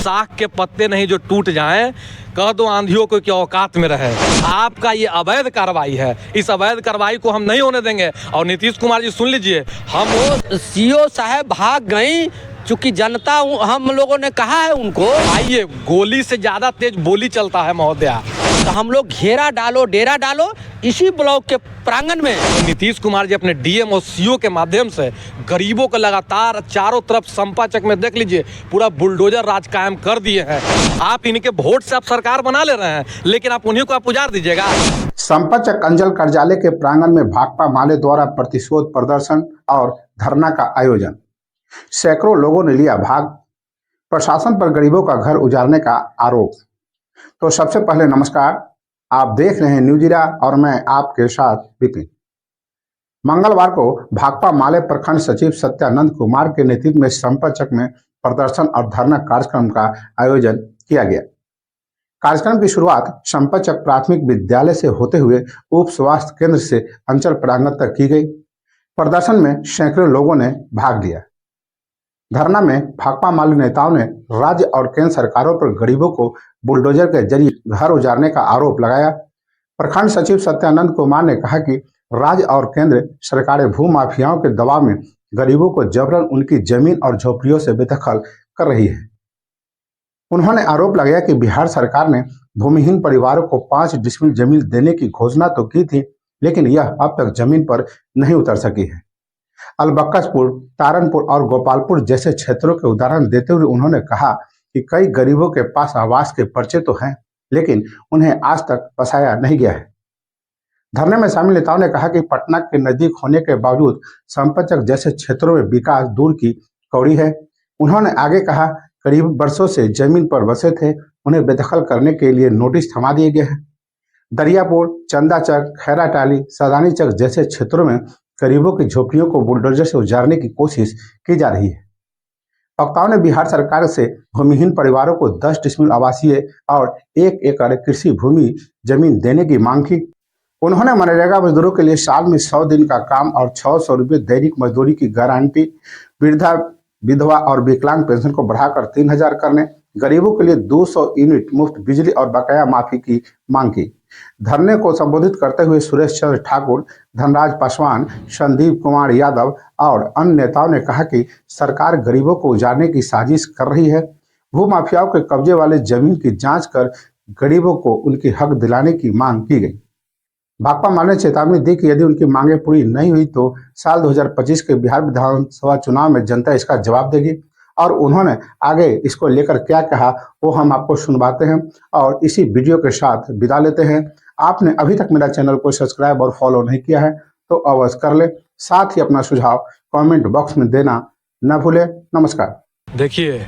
साख के पत्ते नहीं जो टूट जाएं, कह दो आंधियों को कि औकात में रहे। आपका ये अवैध कार्रवाई है, इस अवैध कार्रवाई को हम नहीं होने देंगे। और नीतीश कुमार जी सुन लीजिए, हम वो सीओ साहब भाग गई, चूंकि जनता हम लोगों ने कहा है उनको आइए, गोली से ज्यादा तेज बोली चलता है महोदया। तो हम लोग घेरा डालो, डेरा डालो इसी ब्लॉक के प्रांगण में। नीतीश कुमार जी अपने डीएम और सीओ के माध्यम से गरीबों को लगातार चारों तरफ संपाचक में देख लीजिए पूरा बुलडोजर राज कायम कर दिए हैं। आप इनके वोट से आप सरकार बना ले रहे हैं, लेकिन आप उन्हीं को आप उजाड़ दीजिएगा। संपाचक अंचल कार्यालय के प्रांगण में भाकपा माले द्वारा प्रतिशोध प्रदर्शन और धरना का आयोजन। सैकड़ों लोगों ने लिया भाग। प्रशासन पर गरीबों का घर उजाड़ने का आरोप। तो सबसे पहले नमस्कार, आप देख रहे हैं न्यूज इरा और मैं आपके साथ विपिन। मंगलवार को भाकपा माले प्रखंड सचिव सत्यानंद कुमार के नेतृत्व में संपाचक में प्रदर्शन और धरना कार्यक्रम का आयोजन किया गया। कार्यक्रम की शुरुआत संपाचक प्राथमिक विद्यालय से होते हुए उप स्वास्थ्य केंद्र से अंचल प्रांगण तक की गई। प्रदर्शन में सैकड़ों लोगों ने भाग लिया। धरना में भाकपा माले नेताओं ने राज्य और केंद्र सरकारों पर गरीबों को बुलडोजर के जरिए घर उजाड़ने का आरोप लगाया। प्रखंड सचिव सत्यानंद कुमार ने कहा कि राज्य और केंद्र सरकारें भू माफियाओं के दबाव में गरीबों को जबरन उनकी जमीन और झोपड़ियों से बेदखल कर रही है। उन्होंने आरोप लगाया कि बिहार सरकार ने भूमिहीन परिवारों को 5 डिसमिल जमीन देने की घोषणा तो की थी, लेकिन यह अब तक जमीन पर नहीं उतर सकी है। अलबक्कसपुर, तारनपुर और गोपालपुर जैसे क्षेत्रों के उदाहरण देते हुए उन्होंने कहा कि कई गरीबों के पास आवास के पर्चे तो हैं, लेकिन उन्हें आज तक बसाया नहीं गया है। धरने में शामिल नेताओं ने कहा कि पटना के नजदीक होने के बावजूद संपाचक जैसे क्षेत्रों में विकास दूर की कौड़ी है। उन्होंने आगे कहा, करीब वर्षों से जमीन पर बसे थे, उन्हें बेदखल करने के लिए नोटिस थमा दिए गए हैं। दरियापुर, चंदाचक, खैराटाली, सदानी चक जैसे क्षेत्रों में गरीबों की झोपड़ियों को बुलडोजर से उजाड़ने की कोशिश की जा रही है। वक्ताओं ने बिहार सरकार से भूमिहीन परिवारों को 10 डिसमिल आवासीय और 1 एकड़ कृषि भूमि जमीन देने की मांग की। उन्होंने मनरेगा मजदूरों के लिए साल में 100 दिन का काम और 600 रुपये दैनिक मजदूरी की गारंटी, वृद्धा, विधवा और विकलांग पेंशन को बढ़ाकर 3000 करने, गरीबों के लिए 200 यूनिट मुफ्त बिजली और बकाया माफी की मांग की। धरने को संबोधित करते हुए सुरेश चंद्र ठाकुर, धनराज पासवान, संदीप कुमार यादव और अन्य नेताओं ने कहा कि सरकार गरीबों को उजाड़ने की साजिश कर रही है। भू माफियाओं के कब्जे वाले जमीन की जांच कर गरीबों को उनकी हक दिलाने की मांग की गई। भाकपा माले ने चेतावनी दी कि यदि उनकी मांगें पूरी नहीं हुई तो साल 2025 के बिहार विधानसभा चुनाव में जनता इसका जवाब देगी। और उन्होंने आगे इसको लेकर क्या कहा वो हम आपको सुनवाते हैं और इसी वीडियो के साथ विदा लेते हैं। आपने अभी तक मेरा चैनल को सब्सक्राइब और फॉलो नहीं किया है तो अवश्य कर ले। साथ ही अपना सुझाव कमेंट बॉक्स में देना न भूले। नमस्कार। देखिए,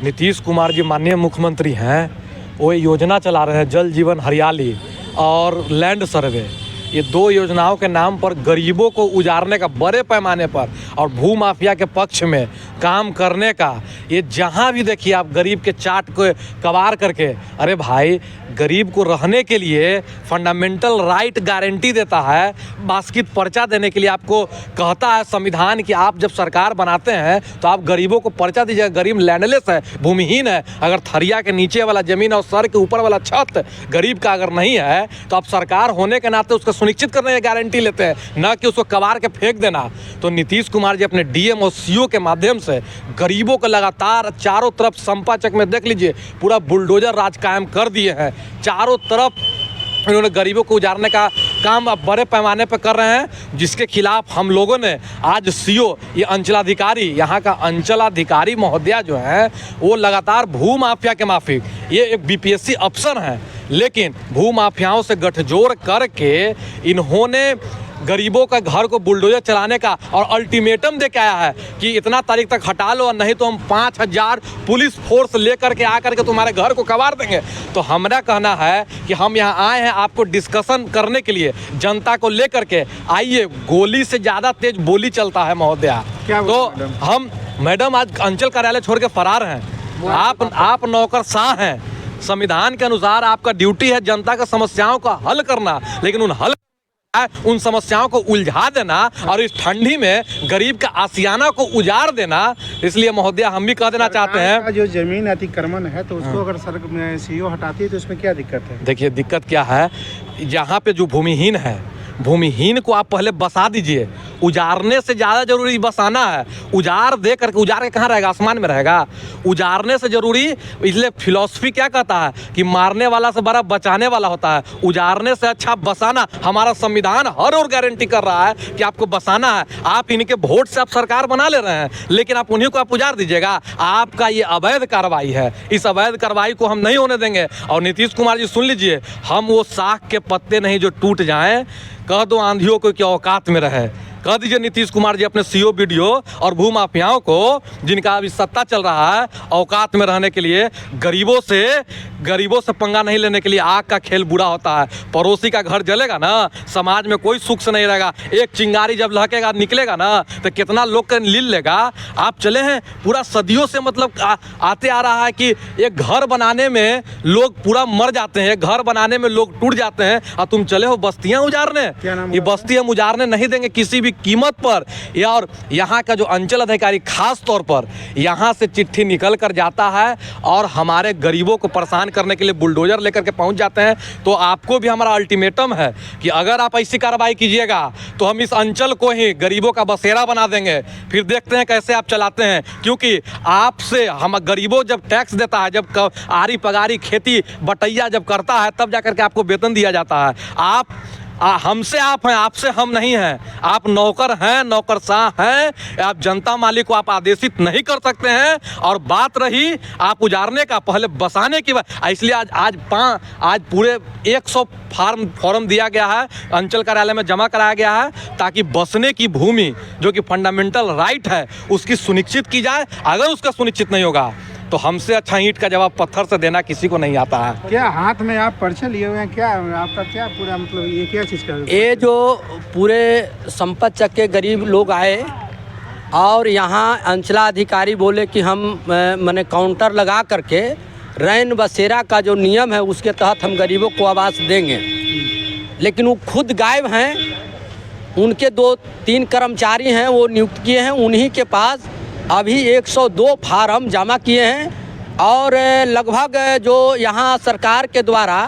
नीतीश कुमार जी माननीय मुख्यमंत्री हैं, वो योजना चला रहे हैं जल जीवन हरियाली और लैंड सर्वे। ये 2 योजनाओं के नाम पर गरीबों को उजाड़ने का बड़े पैमाने पर और भू माफिया के पक्ष में काम करने का, ये जहाँ भी देखिए आप गरीब के चाट को कबार करके, अरे भाई गरीब को रहने के लिए फंडामेंटल राइट गारंटी देता है, बास्कित पर्चा देने के लिए आपको कहता है संविधान कि आप जब सरकार बनाते हैं तो आप गरीबों को पर्चा दीजिएगा। गरीब लैंडलेस है, भूमिहीन है, अगर थरिया के नीचे वाला जमीन और सर के ऊपर वाला छत गरीब का अगर नहीं है तो आप सरकार होने के नाते उसको सुनिश्चित करने की गारंटी लेते हैं, न कि उसको कबार के फेंक देना। तो नीतीश कुमार जी अपने डीएम और सीओ के माध्यम से गरीबों को लगातार चारों तरफ संपाचक में देख लीजिए पूरा बुलडोजर राज कायम कर दिए हैं। चारों तरफ इन्होंने गरीबों को उजाड़ने का काम अब बड़े पैमाने पर कर रहे हैं, जिसके खिलाफ हम लोगों ने आज सीओ, ये अंचलाधिकारी, यहाँ का अंचलाधिकारी महोदया जो है वो लगातार भू माफिया के माफिक, ये एक बीपीएससी अफसर हैं, लेकिन भू माफियाओं से गठजोड़ करके इन्होंने गरीबों का घर को बुलडोजर चलाने का और अल्टीमेटम दे के आया है कि इतना तारीख तक हटा लो और नहीं तो हम 5000 पुलिस फोर्स लेकर के आकर के तुम्हारे घर को कबाड़ देंगे। तो हमारा कहना है कि हम यहाँ आए हैं आपको डिस्कशन करने के लिए, जनता को लेकर के। आइए, गोली से ज़्यादा तेज बोली चलता है महोदया। तो हम मैडम आज अंचल कार्यालय छोड़ के फरार हैं। आप नौकरशाह हैं, संविधान के अनुसार आपका ड्यूटी है जनता का समस्याओं का हल करना, लेकिन उन हल उन समस्याओं को उलझा देना और इस ठंडी में गरीब का आशियाना को उजाड़ देना। इसलिए महोदय हम भी कह देना चाहते हैं, जो जमीन अतिक्रमण है तो उसको अगर सर सीओ हटाती है तो उसमें क्या दिक्कत है? देखिए दिक्कत क्या है, यहाँ पे जो भूमिहीन है, भूमिहीन को आप पहले बसा दीजिए। उजाड़ने से ज़्यादा जरूरी बसाना है। उजाड़ दे करके, उजाड़ के कहाँ रहेगा, आसमान में रहेगा। उजाड़ने से जरूरी, इसलिए फिलॉसफी क्या कहता है कि मारने वाला से बड़ा बचाने वाला होता है। उजाड़ने से अच्छा बसाना। हमारा संविधान हर और गारंटी कर रहा है कि आपको बसाना है। आप इनके वोट से आप सरकार बना ले रहे हैं, लेकिन आप उन्हीं को आप उजाड़ दीजिएगा। आपका ये अवैध कार्रवाई है। इस अवैध कार्रवाई को हम नहीं होने देंगे। और नीतीश कुमार जी सुन लीजिए, हम वो साख के पत्ते नहीं जो टूट जाएं। कह दो आंधियों को कि औकात में रहे। कह दीजिए नीतीश कुमार जी अपने सीओ बीडीओ और भूमाफियाओं को, जिनका अभी सत्ता चल रहा है, औकात में रहने के लिए, गरीबों से पंगा नहीं लेने के लिए। आग का खेल बुरा होता है। पड़ोसी का घर जलेगा ना, समाज में कोई सुख से नहीं रहेगा। एक चिंगारी जब लहकेगा निकलेगा ना तो कितना लोग का लील लेगा। आप चले हैं पूरा सदियों से, मतलब आते आ रहा है कि एक घर बनाने में लोग पूरा मर जाते हैं, घर बनाने में लोग टूट जाते हैं, और तुम चले हो बस्तियां उजाड़ने। ये बस्ती हम उजाड़ने नहीं देंगे किसी भी कीमत पर। और यहाँ का जो अंचल अधिकारी खास तौर पर यहाँ से चिट्ठी निकल कर जाता है और हमारे गरीबों को परेशान करने के लिए बुलडोजर लेकर के पहुँच जाते हैं। तो आपको भी हमारा अल्टीमेटम है कि अगर आप ऐसी कार्रवाई कीजिएगा तो हम इस अंचल को ही गरीबों का बसेरा बना देंगे। फिर देखते हैं कैसे आप चलाते हैं, क्योंकि आपसे हम गरीबों जब टैक्स देता है, जब आरी पगारी खेती बटैया जब करता है, तब जाकर के आपको वेतन दिया जाता है। हमसे आप हैं, आपसे हम नहीं हैं। आप नौकर हैं, नौकरशाह हैं। आप जनता मालिक को आप आदेशित नहीं कर सकते हैं। और बात रही आप उजाड़ने का, पहले बसाने की बात, इसलिए आज पूरे 100 फॉर्म दिया गया है, अंचल कार्यालय में जमा कराया गया है, ताकि बसने की भूमि जो कि फंडामेंटल राइट है उसकी सुनिश्चित की जाए। अगर उसका सुनिश्चित नहीं होगा तो हमसे अच्छा ईंट का जवाब पत्थर से देना किसी को नहीं आता है। क्या हाथ में आप पर्चे लिए हुए हैं? क्या आपका क्या पूरा मतलब ये क्या चीज़ का? ये जो पूरे संपत चक के गरीब लोग आए और यहाँ अंचलाधिकारी बोले कि हम मैंने काउंटर लगा करके रैन बसेरा का जो नियम है उसके तहत हम गरीबों को आवास देंगे, लेकिन वो खुद गायब हैं। उनके 2-3 कर्मचारी हैं वो नियुक्त किए हैं, उन्हीं के पास अभी 102 फार्म जमा किए हैं। और लगभग जो यहाँ सरकार के द्वारा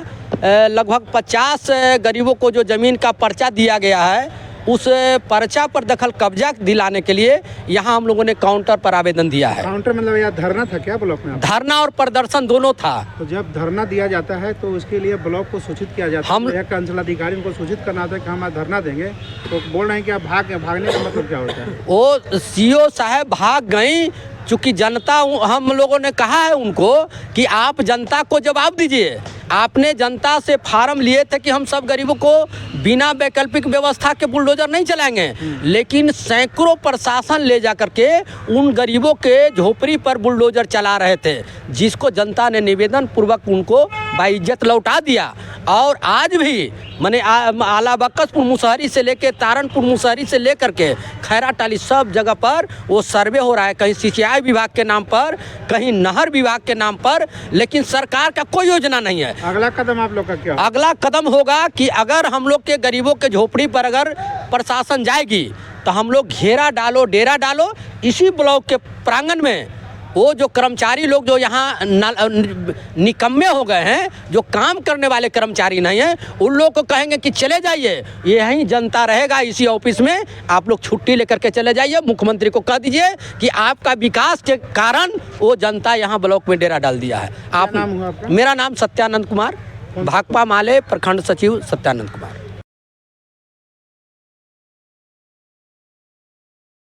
लगभग 50 गरीबों को जो ज़मीन का पर्चा दिया गया है, उस पर्चा पर दखल कब्जा दिलाने के लिए यहाँ हम लोगों ने काउंटर पर आवेदन दिया है। काउंटर मतलब यहाँ धरना था क्या ब्लॉक में? धरना और प्रदर्शन दोनों था। तो जब धरना दिया जाता है तो उसके लिए ब्लॉक को सूचित किया जाता है। हम एक अंचलाधिकारी को सूचित करना होता है कि हम धरना देंगे, तो बोल रहे हैं कि आप भागने का मतलब क्या होता है? वो सीओ साहब भाग गई, चूँकि जनता, हम लोगों ने कहा है उनको कि आप जनता को जवाब दीजिए। आपने जनता से फार्म लिए थे कि हम सब गरीबों को बिना वैकल्पिक व्यवस्था के बुलडोजर नहीं चलाएंगे, लेकिन सैकड़ों प्रशासन ले जा करके उन गरीबों के झोपड़ी पर बुलडोजर चला रहे थे, जिसको जनता ने निवेदन पूर्वक उनको बाइज्जत लौटा दिया। और आज भी मैंने आला बक्सपुर मुसहरी से लेके तारनपुर मुसहरी से लेकर के खैरा टाली सब जगह पर वो सर्वे हो रहा है, कहीं सिंचाई विभाग के नाम पर, कहीं नहर विभाग के नाम पर, लेकिन सरकार का कोई योजना नहीं है। अगला कदम आप लोग का क्या? अगला कदम होगा कि अगर हम लोग के गरीबों के झोपड़ी पर अगर प्रशासन जाएगी तो हम लोग घेरा डालो, डेरा डालो। इसी ब्लॉक के प्रांगण में वो जो कर्मचारी लोग जो यहाँ निकम्मे हो गए हैं, जो काम करने वाले कर्मचारी नहीं हैं, उन लोग को कहेंगे कि चले जाइए, यहीं जनता रहेगा इसी ऑफिस में, आप लोग छुट्टी लेकर के चले जाइए। मुख्यमंत्री को कह दीजिए कि आपका विकास के कारण वो जनता यहाँ ब्लॉक में डेरा डाल दिया है। क्या नाम हुआ आपका? मेरा नाम सत्यानंद कुमार, भाकपा माले प्रखंड सचिव सत्यानंद कुमार।